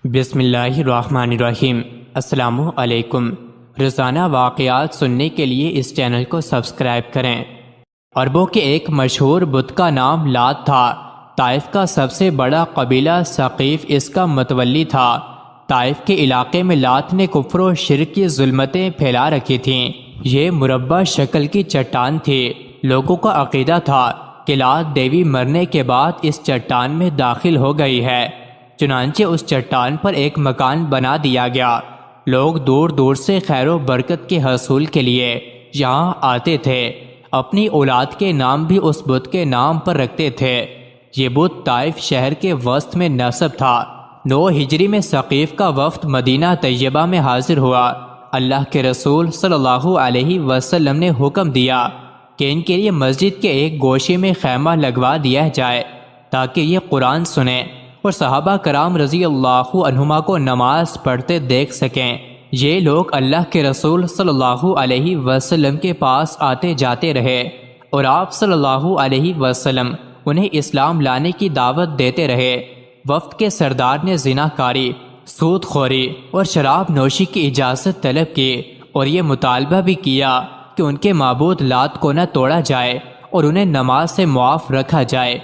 بسم اللہ الرحمن الرحیم۔ السلام علیکم۔ روزانہ واقعات سننے کے لیے اس چینل کو سبسکرائب کریں۔ عربوں کے ایک مشہور بت کا نام لات تھا۔ طائف کا سب سے بڑا قبیلہ ثقیف اس کا متولی تھا۔ طائف کے علاقے میں لات نے کفر و شرک کی ظلمتیں پھیلا رکھی تھیں۔ یہ مربع شکل کی چٹان تھی۔ لوگوں کا عقیدہ تھا کہ لات دیوی مرنے کے بعد اس چٹان میں داخل ہو گئی ہے۔ چنانچہ اس چٹان پر ایک مکان بنا دیا گیا۔ لوگ دور دور سے خیر و برکت کے حصول کے لیے یہاں آتے تھے۔ اپنی اولاد کے نام بھی اس بت کے نام پر رکھتے تھے۔ یہ بت طائف شہر کے وسط میں نصب تھا۔ 9 ہجری میں ثقیف کا وفد مدینہ طیبہ میں حاضر ہوا۔ اللہ کے رسول صلی اللہ علیہ وسلم نے حکم دیا کہ ان کے لیے مسجد کے ایک گوشے میں خیمہ لگوا دیا جائے تاکہ یہ قرآن سنیں اور صحابہ کرام رضی اللہ عنہما کو نماز پڑھتے دیکھ سکیں۔ یہ لوگ اللہ کے رسول صلی اللہ علیہ وسلم کے پاس آتے جاتے رہے اور آپ صلی اللہ علیہ وسلم انہیں اسلام لانے کی دعوت دیتے رہے۔ وفد کے سردار نے زنا کاری، سود خوری اور شراب نوشی کی اجازت طلب کی اور یہ مطالبہ بھی کیا کہ ان کے معبود لات کو نہ توڑا جائے اور انہیں نماز سے معاف رکھا جائے۔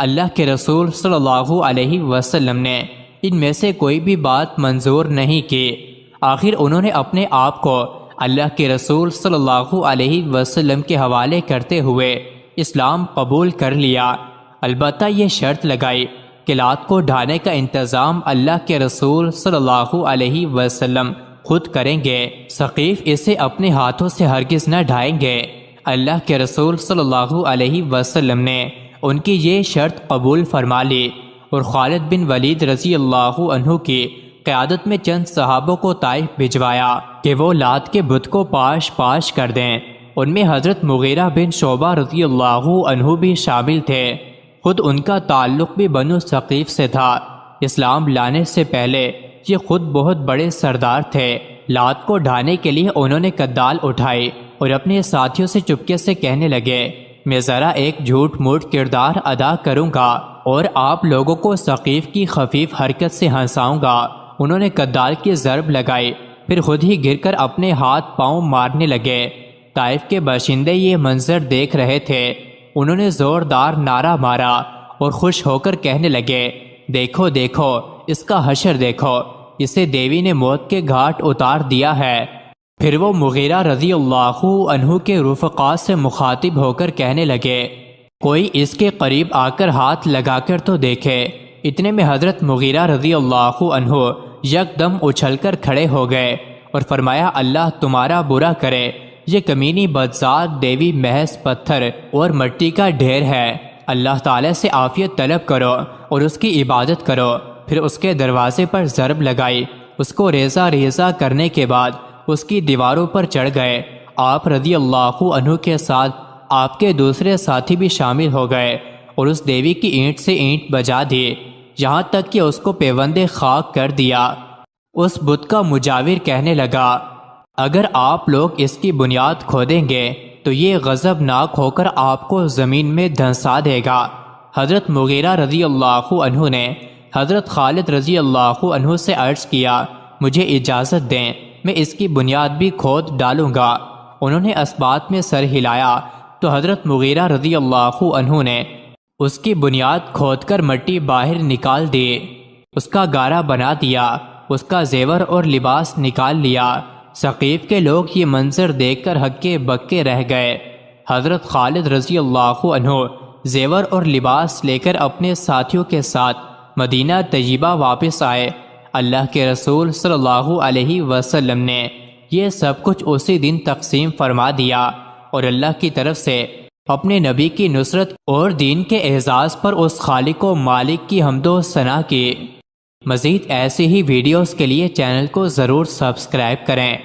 اللہ کے رسول صلی اللہ علیہ وسلم نے ان میں سے کوئی بھی بات منظور نہیں کی۔ آخر انہوں نے اپنے آپ کو اللہ کے رسول صلی اللہ علیہ وسلم کے حوالے کرتے ہوئے اسلام قبول کر لیا۔ البتہ یہ شرط لگائی کہ لات کو ڈھانے کا انتظام اللہ کے رسول صلی اللہ علیہ وسلم خود کریں گے۔ ثقیف اسے اپنے ہاتھوں سے ہرگز نہ ڈھائیں گے۔ اللہ کے رسول صلی اللہ علیہ وسلم نے ان کی یہ شرط قبول فرما لی اور خالد بن ولید رضی اللہ عنہ کی قیادت میں چند صحابوں کو طائف بھجوایا کہ وہ لات کے بت کو پاش کر دیں۔ ان میں حضرت مغیرہ بن شعبہ رضی اللہ عنہ بھی شامل تھے۔ خود ان کا تعلق بھی بنو ثقیف سے تھا۔ اسلام لانے سے پہلے یہ خود بہت بڑے سردار تھے۔ لات کو ڈھانے کے لیے انہوں نے کدال اٹھائی اور اپنے ساتھیوں سے چپکے سے کہنے لگے، میں ذرا ایک جھوٹ موٹ کردار ادا کروں گا اور آپ لوگوں کو ثقیف کی خفیف حرکت سے ہنساؤں گا۔ انہوں نے کدال کی ضرب لگائی، پھر خود ہی گر کر اپنے ہاتھ پاؤں مارنے لگے۔ طائف کے باشندے یہ منظر دیکھ رہے تھے۔ انہوں نے زوردار نعرہ مارا اور خوش ہو کر کہنے لگے، دیکھو دیکھو اس کا حشر دیکھو، اسے دیوی نے موت کے گھاٹ اتار دیا ہے۔ پھر وہ مغیرہ رضی اللہ عنہ کے رفقا سے مخاطب ہو کر کہنے لگے، کوئی اس کے قریب آ کر ہاتھ لگا کر تو دیکھے۔ اتنے میں حضرت مغیرہ رضی اللہ عنہ یکدم اچھل کر کھڑے ہو گئے اور فرمایا، اللہ تمہارا برا کرے، یہ کمینی بدذات دیوی محض پتھر اور مٹی کا ڈھیر ہے۔ اللہ تعالی سے عافیت طلب کرو اور اس کی عبادت کرو۔ پھر اس کے دروازے پر ضرب لگائی۔ اس کو ریزہ ریزہ کرنے کے بعد اس کی دیواروں پر چڑھ گئے۔ آپ رضی اللہ عنہ کے ساتھ آپ کے دوسرے ساتھی بھی شامل ہو گئے اور اس دیوی کی اینٹ سے اینٹ بجا دی، یہاں تک کہ اس کو پیوند خاک کر دیا۔ اس بت کا مجاور کہنے لگا، اگر آپ لوگ اس کی بنیاد کھودیں گے تو یہ غضبناک ہو کر آپ کو زمین میں دھنسا دے گا۔ حضرت مغیرہ رضی اللہ عنہ نے حضرت خالد رضی اللہ عنہ سے عرض کیا، مجھے اجازت دیں، میں اس کی بنیاد بھی کھود ڈالوں گا۔ انہوں نے اسبات میں سر ہلایا تو حضرت مغیرہ رضی اللہ عنہ نے اس کی بنیاد کھود کر مٹی باہر نکال دی، اس کا گارا بنا دیا، اس کا زیور اور لباس نکال لیا۔ ثقیف کے لوگ یہ منظر دیکھ کر ہکے بکے رہ گئے۔ حضرت خالد رضی اللہ عنہ زیور اور لباس لے کر اپنے ساتھیوں کے ساتھ مدینہ طیبہ واپس آئے۔ اللہ کے رسول صلی اللہ علیہ وسلم نے یہ سب کچھ اسی دن تقسیم فرما دیا اور اللہ کی طرف سے اپنے نبی کی نصرت اور دین کے اعزاز پر اس خالق و مالک کی حمد و ثنا کی۔ مزید ایسی ہی ویڈیوز کے لیے چینل کو ضرور سبسکرائب کریں۔